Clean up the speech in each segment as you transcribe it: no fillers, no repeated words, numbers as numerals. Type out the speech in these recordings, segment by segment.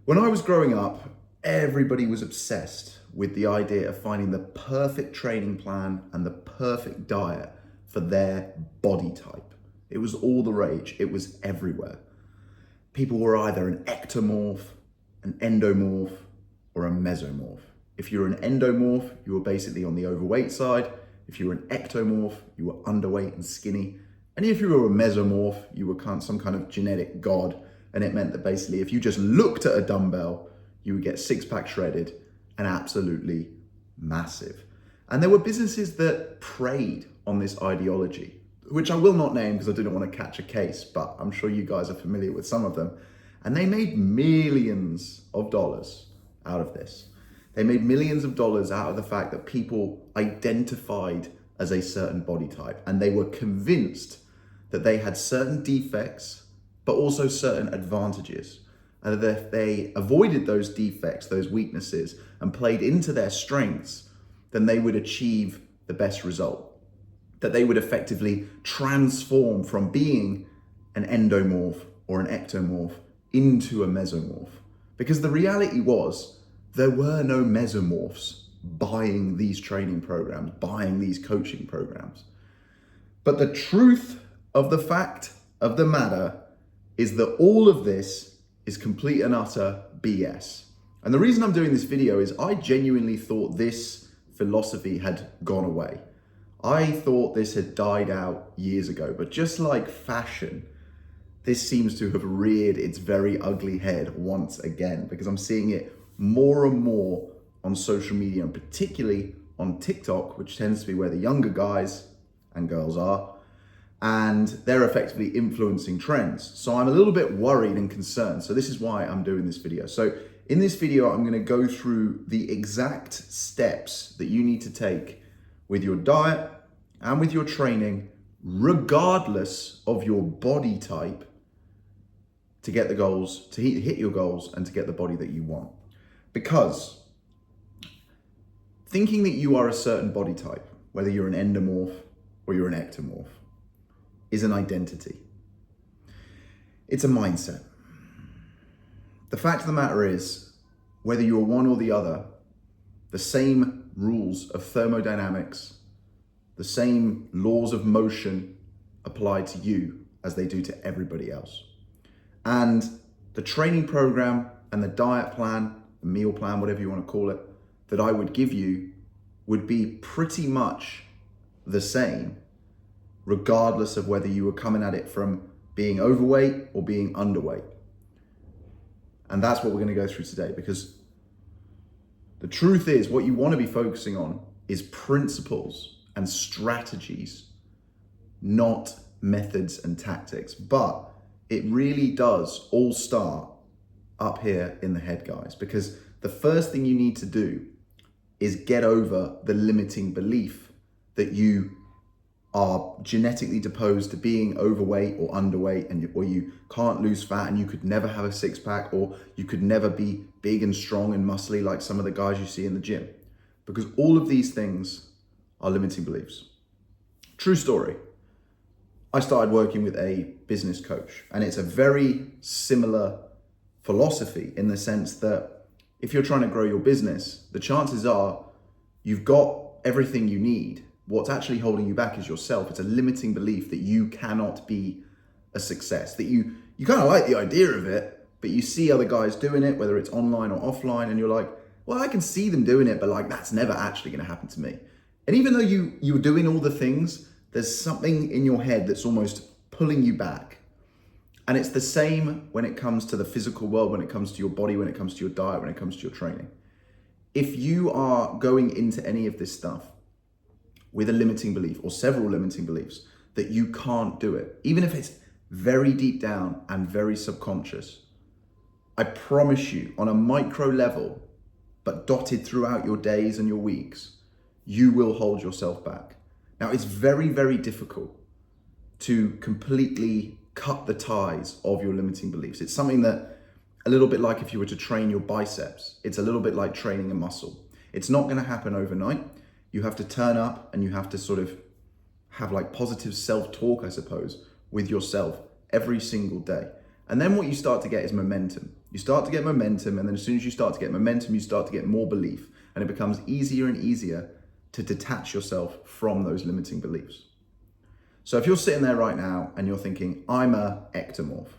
When I was growing up, everybody was obsessed with the idea of finding the perfect training plan and the perfect diet for their body type. It was all the rage, it was everywhere. People were either an ectomorph, an endomorph, or a mesomorph. If you were an endomorph, you were basically on the overweight side. If you were an ectomorph, you were underweight and skinny. And if you were a mesomorph, you were some kind of genetic god. And it meant that basically if you just looked at a dumbbell, you would get six-pack shredded and absolutely massive. And there were businesses that preyed on this ideology, which I will not name because I didn't want to catch a case, but I'm sure you guys are familiar with some of them. And they made millions of dollars out of this. They made millions of dollars out of the fact that people identified as a certain body type, and they were convinced that they had certain defects, but also certain advantages. And that if they avoided those defects, those weaknesses, and played into their strengths, then they would achieve the best result. That they would effectively transform from being an endomorph or an ectomorph into a mesomorph. Because the reality was, there were no mesomorphs buying these training programs, buying these coaching programs. But the truth of the fact of the matter is that all of this is complete and utter BS. And the reason I'm doing this video is I genuinely thought this philosophy had gone away. I thought this had died out years ago, but just like fashion, this seems to have reared its very ugly head once again, because I'm seeing it more and more on social media, and particularly on TikTok, which tends to be where the younger guys and girls are, and they're effectively influencing trends. So I'm a little bit worried and concerned. So this is why I'm doing this video. So in this video, I'm gonna go through the exact steps that you need to take with your diet and with your training, regardless of your body type, to get the goals, to hit your goals and to get the body that you want. Because thinking that you are a certain body type, whether you're an endomorph or you're an ectomorph, is an identity. It's a mindset. The fact of the matter is, whether you're one or the other, the same rules of thermodynamics, the same laws of motion apply to you as they do to everybody else. And the training program and the diet plan, the meal plan, whatever you want to call it, that I would give you would be pretty much the same, regardless of whether you were coming at it from being overweight or being underweight. And that's what we're going to go through today, because the truth is, what you want to be focusing on is principles and strategies, not methods and tactics. But it really does all start up here in the head, guys, because the first thing you need to do is get over the limiting belief that you are genetically deposed to being overweight or underweight, or you can't lose fat and you could never have a six-pack, or you could never be big and strong and muscly like some of the guys you see in the gym. Because all of these things are limiting beliefs. True story. I started working with a business coach, and it's a very similar philosophy in the sense that if you're trying to grow your business, the chances are you've got everything you need. What's actually holding you back is yourself. It's a limiting belief that you cannot be a success, that you kind of like the idea of it, but you see other guys doing it, whether it's online or offline, and you're like, well, I can see them doing it, but like that's never actually going to happen to me. And even though you're doing all the things, there's something in your head that's almost pulling you back. And it's the same when it comes to the physical world, when it comes to your body, when it comes to your diet, when it comes to your training. If you are going into any of this stuff with a limiting belief or several limiting beliefs that you can't do it, even if it's very deep down and very subconscious, I promise you, on a micro level, but dotted throughout your days and your weeks, you will hold yourself back. Now, it's very, very difficult to completely cut the ties of your limiting beliefs. It's something that, a little bit like if you were to train your biceps, it's a little bit like training a muscle. It's not going to happen overnight. You have to turn up and you have to sort of have like positive self-talk, I suppose, with yourself every single day. And then what you start to get is momentum. You start to get momentum, and then as soon as you start to get momentum, you start to get more belief, and it becomes easier and easier to detach yourself from those limiting beliefs. So if you're sitting there right now and you're thinking, I'm a ectomorph,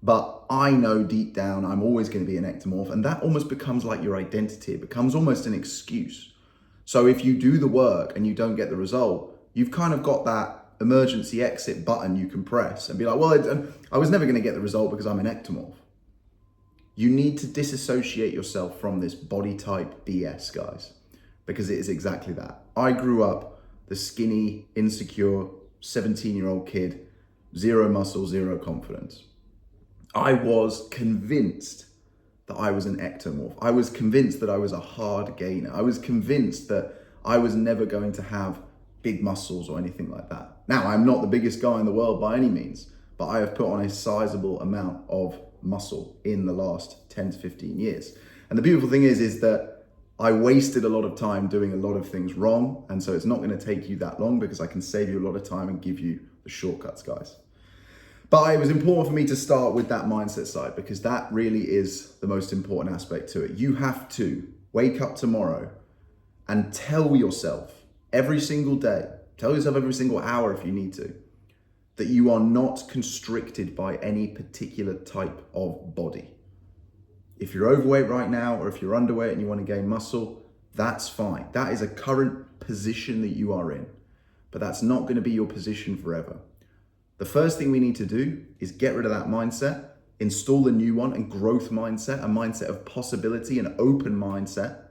but I know deep down I'm always going to be an ectomorph, and that almost becomes like your identity. It becomes almost an excuse. So if you do the work and you don't get the result, you've kind of got that emergency exit button you can press and be like, well, I was never going to get the result because I'm an ectomorph. You need to disassociate yourself from this body type BS, guys, because it is exactly that. I grew up the skinny, insecure, 17-year-old kid, zero muscle, zero confidence. I was convinced that I was an ectomorph. I was convinced that I was a hard gainer. I was convinced that I was never going to have big muscles or anything like that. Now, I'm not the biggest guy in the world by any means, but I have put on a sizable amount of muscle in the last 10 to 15 years. And the beautiful thing is that I wasted a lot of time doing a lot of things wrong. And so it's not going to take you that long because I can save you a lot of time and give you the shortcuts, guys. But it was important for me to start with that mindset side because that really is the most important aspect to it. You have to wake up tomorrow and tell yourself every single day, tell yourself every single hour if you need to, that you are not constricted by any particular type of body. If you're overweight right now, or if you're underweight and you want to gain muscle, that's fine. That is a current position that you are in, but that's not going to be your position forever. The first thing we need to do is get rid of that mindset, install a new one, and growth mindset, a mindset of possibility, an open mindset.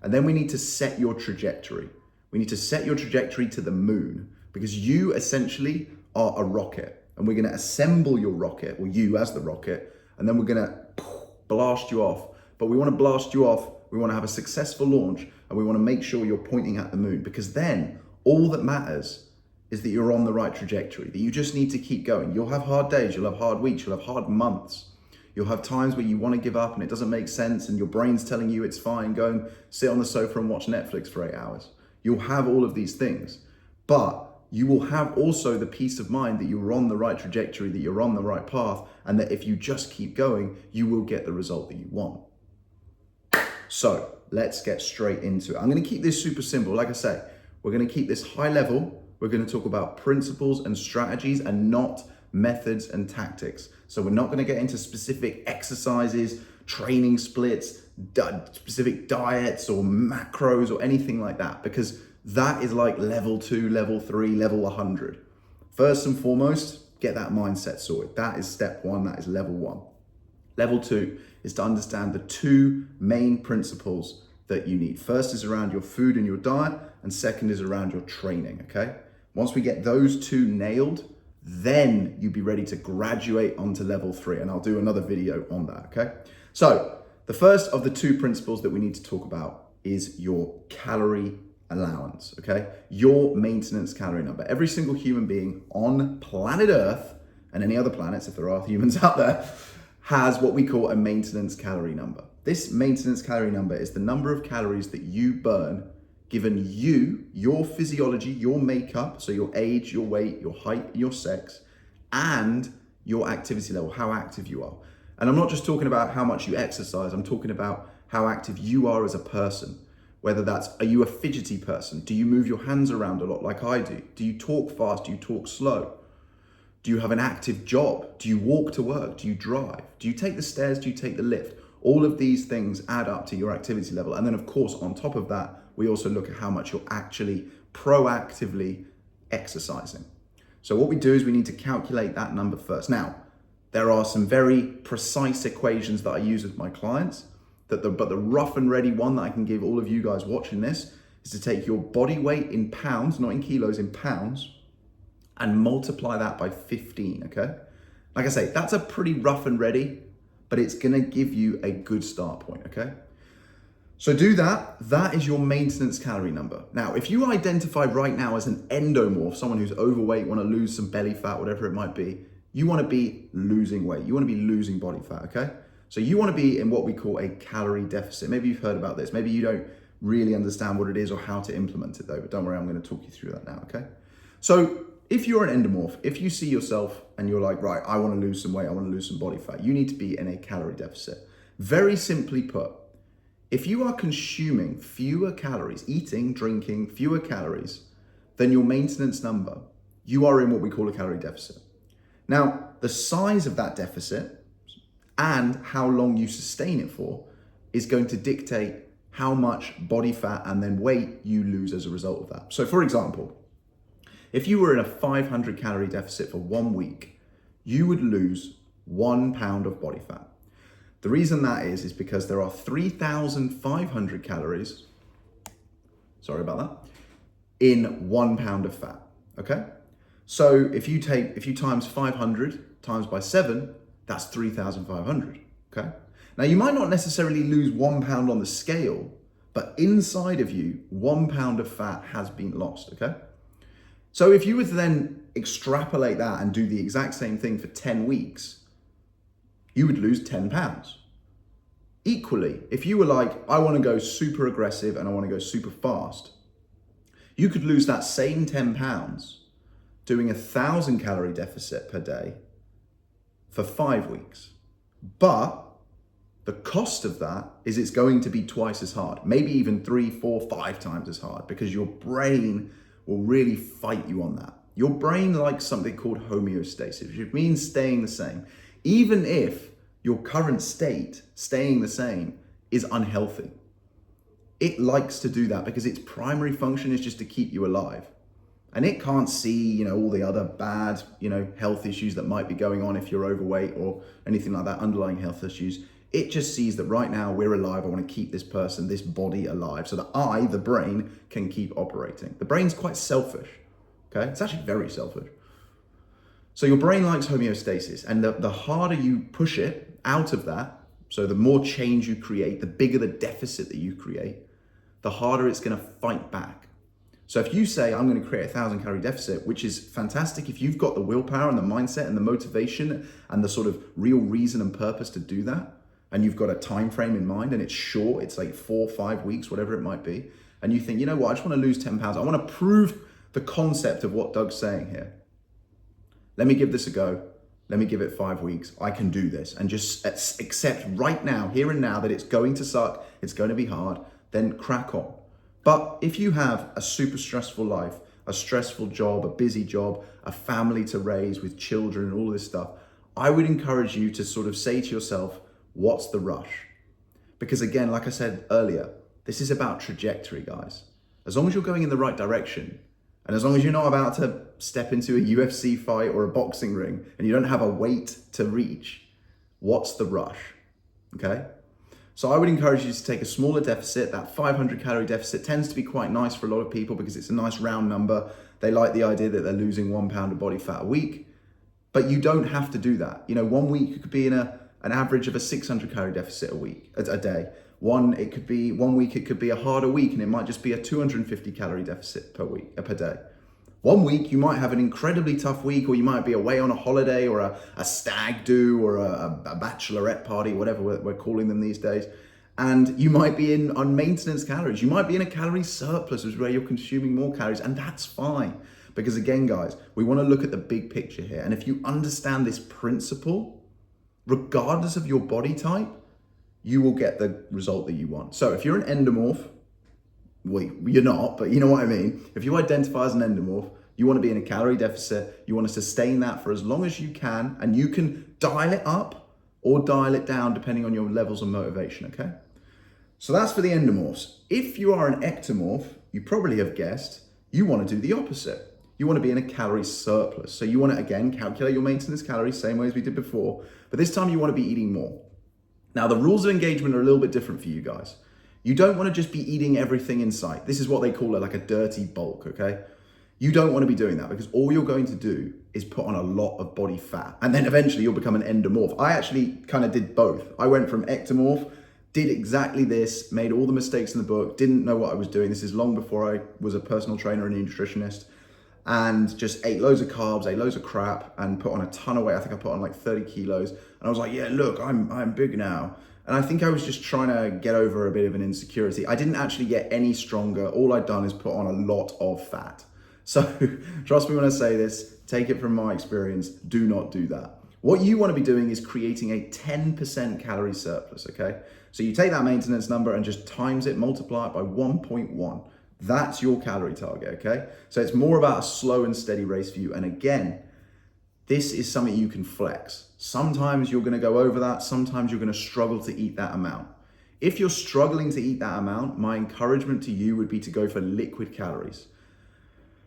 And then we need to set your trajectory. We need to set your trajectory to the moon because you essentially are a rocket, and we're going to assemble your rocket, or you as the rocket, and then we're going to blast you off. But we want to blast you off. We want to have a successful launch, and we want to make sure you're pointing at the moon, because then all that matters is that you're on the right trajectory, that you just need to keep going. You'll have hard days, you'll have hard weeks, you'll have hard months. You'll have times where you want to give up and it doesn't make sense and your brain's telling you it's fine, go and sit on the sofa and watch Netflix for 8 hours. You'll have all of these things, but you will have also the peace of mind that you're on the right trajectory, that you're on the right path, and that if you just keep going, you will get the result that you want. So let's get straight into it. I'm going to keep this super simple. Like I say, we're going to keep this high level. We're going to talk about principles and strategies and not methods and tactics. So we're not going to get into specific exercises, training splits, specific diets or macros or anything like that, because that is like level 2, level 3, level 100. First and foremost, get that mindset sorted. That is step 1. That is level 1. Level 2 is to understand the 2 main principles that you need. First is around your food and your diet, and second is around your training, okay? Once we get those 2 nailed, then you'll be ready to graduate onto level 3, and I'll do another video on that, okay? So the first of the 2 principles that we need to talk about is your calorie allowance, okay? Your maintenance calorie number. Every single human being on planet Earth, and any other planets, if there are humans out there, has what we call a maintenance calorie number. This maintenance calorie number is the number of calories that you burn given you, your physiology, your makeup, so your age, your weight, your height, your sex, and your activity level, how active you are. And I'm not just talking about how much you exercise, I'm talking about how active you are as a person. Whether that's, are you a fidgety person? Do you move your hands around a lot like I do? Do you talk fast? Do you talk slow? Do you have an active job? Do you walk to work? Do you drive? Do you take the stairs? Do you take the lift? All of these things add up to your activity level. And then of course, on top of that, we also look at how much you're actually proactively exercising. So what we do is we need to calculate that number first. Now, there are some very precise equations that I use with my clients, but the rough and ready one that I can give all of you guys watching this is to take your body weight in pounds, not in kilos, in pounds, and multiply that by 15, okay? Like I say, that's a pretty rough and ready, but it's gonna give you a good start point, okay? So do that. That is your maintenance calorie number. Now, if you identify right now as an endomorph, someone who's overweight, want to lose some belly fat, whatever it might be, you want to be losing weight. You want to be losing body fat, okay? So you want to be in what we call a calorie deficit. Maybe you've heard about this. Maybe you don't really understand what it is or how to implement it though, but don't worry, I'm going to talk you through that now, okay? So if you're an endomorph, if you see yourself and you're like, right, I want to lose some weight, I want to lose some body fat, you need to be in a calorie deficit. Very simply put, if you are consuming fewer calories, eating, drinking fewer calories than your maintenance number, you are in what we call a calorie deficit. Now, the size of that deficit and how long you sustain it for is going to dictate how much body fat and then weight you lose as a result of that. So for example, if you were in a 500 calorie deficit for 1 week, you would lose 1 pound of body fat. The reason that is because there are 3,500 calories, sorry about that, in 1 pound of fat, okay? So if you times 500 times by 7, that's 3,500, okay? Now you might not necessarily lose 1 pound on the scale, but inside of you, 1 pound of fat has been lost, okay? So if you were to then extrapolate that and do the exact same thing for 10 weeks, you would lose 10 pounds. Equally, if you were like, I want to go super aggressive and I want to go super fast, you could lose that same 10 pounds doing 1,000 calorie deficit per day for 5 weeks. But the cost of that is it's going to be twice as hard, maybe even 3, 4, 5 times as hard, because your brain will really fight you on that. Your brain likes something called homeostasis, which means staying the same. Even if your current state, staying the same, is unhealthy, it likes to do that because its primary function is just to keep you alive. And it can't see, all the other bad, health issues that might be going on if you're overweight or anything like that, underlying health issues. It just sees that right now we're alive. I want to keep this person, this body alive so that I, the brain, can keep operating. The brain's quite selfish, okay? It's actually very selfish. So your brain likes homeostasis, and the harder you push it out of that, so the more change you create, the bigger the deficit that you create, the harder it's going to fight back. So if you say, I'm going to create 1,000 calorie deficit, which is fantastic if you've got the willpower and the mindset and the motivation and the sort of real reason and purpose to do that, and you've got a time frame in mind and it's short, it's like 4 or 5 weeks, whatever it might be, and you think, you know what, I just want to lose 10 pounds. I want to prove the concept of what Doug's saying here. Let me give this a go. Let me give it 5 weeks. I can do this, and just accept right now, here and now, that it's going to suck, it's going to be hard, then crack on. But if you have a super stressful life, a stressful job, a busy job, a family to raise with children and all of this stuff, I would encourage you to sort of say to yourself, what's the rush? Because again, like I said earlier, this is about trajectory, guys. As long as you're going in the right direction, and as long as you're not about to step into a UFC fight or a boxing ring, and you don't have a weight to reach, what's the rush? Okay? So I would encourage you to take a smaller deficit. That 500 calorie deficit tends to be quite nice for a lot of people because it's a nice round number. They like the idea that they're losing 1 pound of body fat a week, but you don't have to do that. 1 week you could be in an average of a 600 calorie deficit a day. 1 week it could be a harder week, and it might just be a 250 calorie deficit per day. 1 week you might have an incredibly tough week, or you might be away on a holiday or a stag do or a bachelorette party, whatever we're calling them these days. And you might be on maintenance calories. You might be in a calorie surplus, which is where you're consuming more calories, and that's fine. Because again, guys, we want to look at the big picture here. And if you understand this principle, regardless of your body type, you will get the result that you want. So if you're an endomorph, well, you're not, but you know what I mean. If you identify as an endomorph, you want to be in a calorie deficit, you want to sustain that for as long as you can, and you can dial it up or dial it down depending on your levels of motivation, okay? So that's for the endomorphs. If you are an ectomorph, you probably have guessed, you want to do the opposite. You want to be in a calorie surplus. So you want to, again, calculate your maintenance calories, same way as we did before, but this time you want to be eating more. Now, the rules of engagement are a little bit different for you guys. You don't want to just be eating everything in sight. This is what they call like a dirty bulk, okay? You don't want to be doing that because all you're going to do is put on a lot of body fat, and then eventually you'll become an endomorph. I actually kind of did both. I went from ectomorph, did exactly this, made all the mistakes in the book, didn't know what I was doing. This is long before I was a personal trainer and a nutritionist, and just ate loads of carbs, ate loads of crap, and put on a ton of weight. I think I put on like 30 kilos, and I was like, yeah, look, I'm big now. And I think I was just trying to get over a bit of an insecurity. I didn't actually get any stronger. All I'd done is put on a lot of fat. So trust me when I say this, take it from my experience, do not do that. What you want to be doing is creating a 10% calorie surplus, okay? So you take that maintenance number and just times it, multiply it by 1.1. That's your calorie target, okay? So it's more about a slow and steady race for you. And again, this is something you can flex. Sometimes you're gonna go over that, sometimes you're gonna struggle to eat that amount. If you're struggling to eat that amount, my encouragement to you would be to go for liquid calories.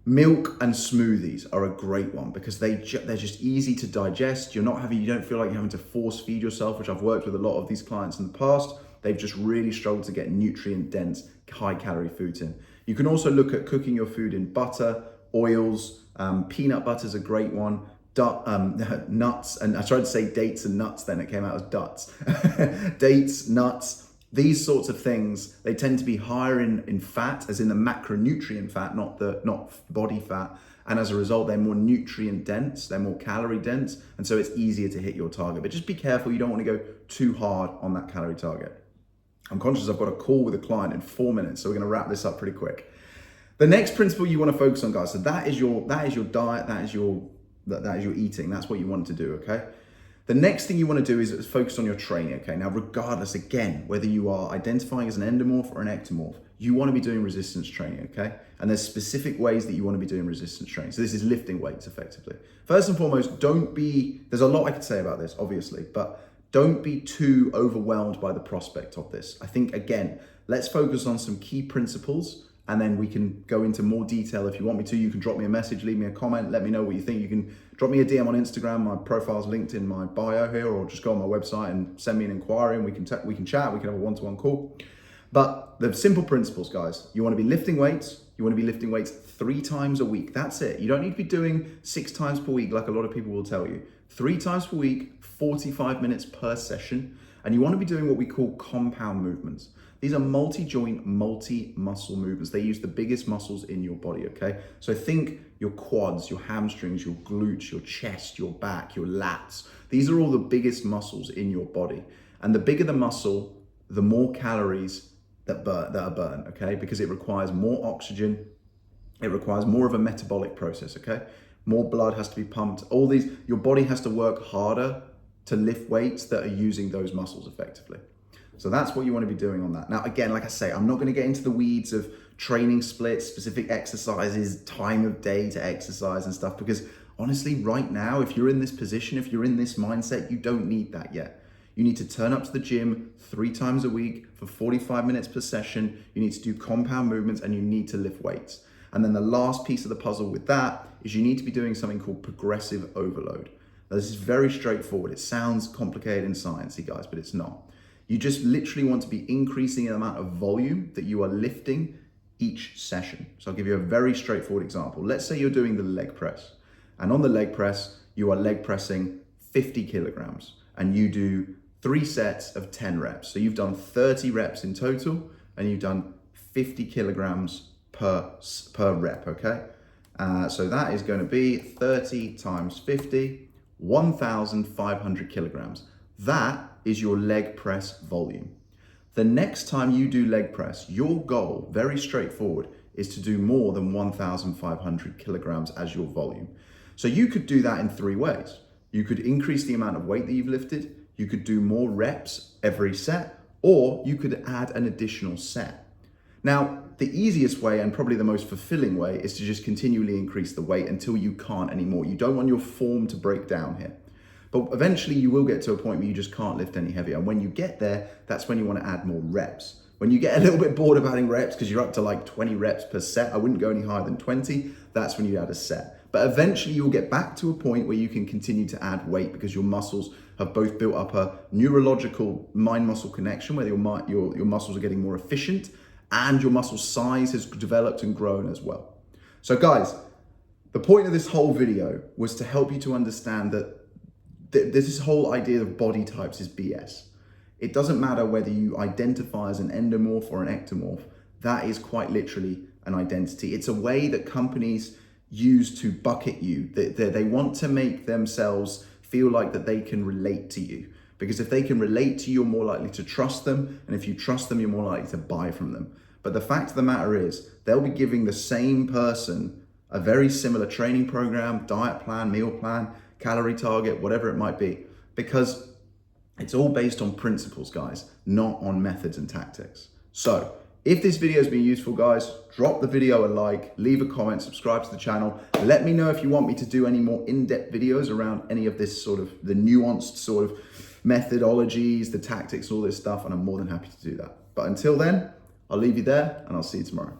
Milk and smoothies are a great one because they're just easy to digest. You don't feel like you're having to force feed yourself, which I've worked with a lot of these clients in the past. They've just really struggled to get nutrient dense, high calorie foods in. You can also look at cooking your food in butter, oils, peanut butter is a great one. Nuts, and I tried to say dates and nuts, then it came out as duts. Dates, nuts, these sorts of things, they tend to be higher in fat, as in the macronutrient fat, not body fat. And as a result, they're more nutrient dense, they're more calorie dense. And so it's easier to hit your target. But just be careful, you don't want to go too hard on that calorie target. I'm conscious I've got a call with a client in 4 minutes, so we're going to wrap this up pretty quick. The next principle you want to focus on, guys, so that is your diet, that is your eating, that's what you want to do, okay? The next thing you want to do is focus on your training, okay? Now, regardless, again, whether you are identifying as an endomorph or an ectomorph, you want to be doing resistance training, okay? And there's specific ways that you want to be doing resistance training. So this is lifting weights effectively. First and foremost, there's a lot I could say about this, obviously, but don't be too overwhelmed by the prospect of this. I think, again, let's focus on some key principles, and then we can go into more detail. If you want me to, you can drop me a message, leave me a comment, let me know what you think. You can drop me a DM on Instagram. My profile's linked in my bio here, or just go on my website and send me an inquiry, and we can chat, we can have a one-to-one call. But the simple principles, guys, you want to be lifting weights. You want to be lifting weights 3 times a week. That's it. You don't need to be doing 6 times per week like a lot of people will tell you. 3 times per week, 45 minutes per session. And you want to be doing what we call compound movements. These are multi-joint, multi-muscle movements. They use the biggest muscles in your body, okay? So think your quads, your hamstrings, your glutes, your chest, your back, your lats. These are all the biggest muscles in your body. And the bigger the muscle, the more calories that are burned, okay? Because it requires more oxygen, it requires more of a metabolic process, okay? More blood has to be pumped. Your body has to work harder to lift weights that are using those muscles effectively. So that's what you want to be doing on that. Now, again, like I say, I'm not going to get into the weeds of training splits, specific exercises, time of day to exercise and stuff, because honestly, right now, if you're in this position, if you're in this mindset, you don't need that yet. You need to turn up to the gym 3 times a week for 45 minutes per session. You need to do compound movements and you need to lift weights. And then the last piece of the puzzle with that is you need to be doing something called progressive overload. Now, this is very straightforward. It sounds complicated and sciencey, guys, but it's not. You just literally want to be increasing the amount of volume that you are lifting each session. So I'll give you a very straightforward example. Let's say you're doing the leg press, and on the leg press, you are leg pressing 50 kilograms and you do 3 sets of 10 reps. So you've done 30 reps in total and you've done 50 kilograms per rep, okay? So that is going to be 30 times 50, 1,500 kilograms. That is your leg press volume. The next time you do leg press, your goal, very straightforward, is to do more than 1,500 kilograms as your volume. So you could do that in 3 ways. You could increase the amount of weight that you've lifted, you could do more reps every set, or you could add an additional set. Now, the easiest way and probably the most fulfilling way is to just continually increase the weight until you can't anymore. You don't want your form to break down here. But eventually you will get to a point where you just can't lift any heavier. And when you get there, that's when you want to add more reps. When you get a little bit bored of adding reps because you're up to like 20 reps per set, I wouldn't go any higher than 20, that's when you add a set. But eventually you'll get back to a point where you can continue to add weight because your muscles have both built up a neurological mind-muscle connection where your muscles are getting more efficient and your muscle size has developed and grown as well. So guys, the point of this whole video was to help you to understand that this whole idea of body types is BS. It doesn't matter whether you identify as an endomorph or an ectomorph. That is quite literally an identity. It's a way that companies use to bucket you. They want to make themselves feel like that they can relate to you. Because if they can relate to you, you're more likely to trust them. And if you trust them, you're more likely to buy from them. But the fact of the matter is, they'll be giving the same person a very similar training program, diet plan, meal plan, calorie target, whatever it might be, because it's all based on principles, guys, not on methods and tactics. So if this video has been useful, guys, drop the video a like, leave a comment, subscribe to the channel. Let me know if you want me to do any more in-depth videos around any of this sort of the nuanced sort of methodologies, the tactics, all this stuff, and I'm more than happy to do that. But until then, I'll leave you there and I'll see you tomorrow.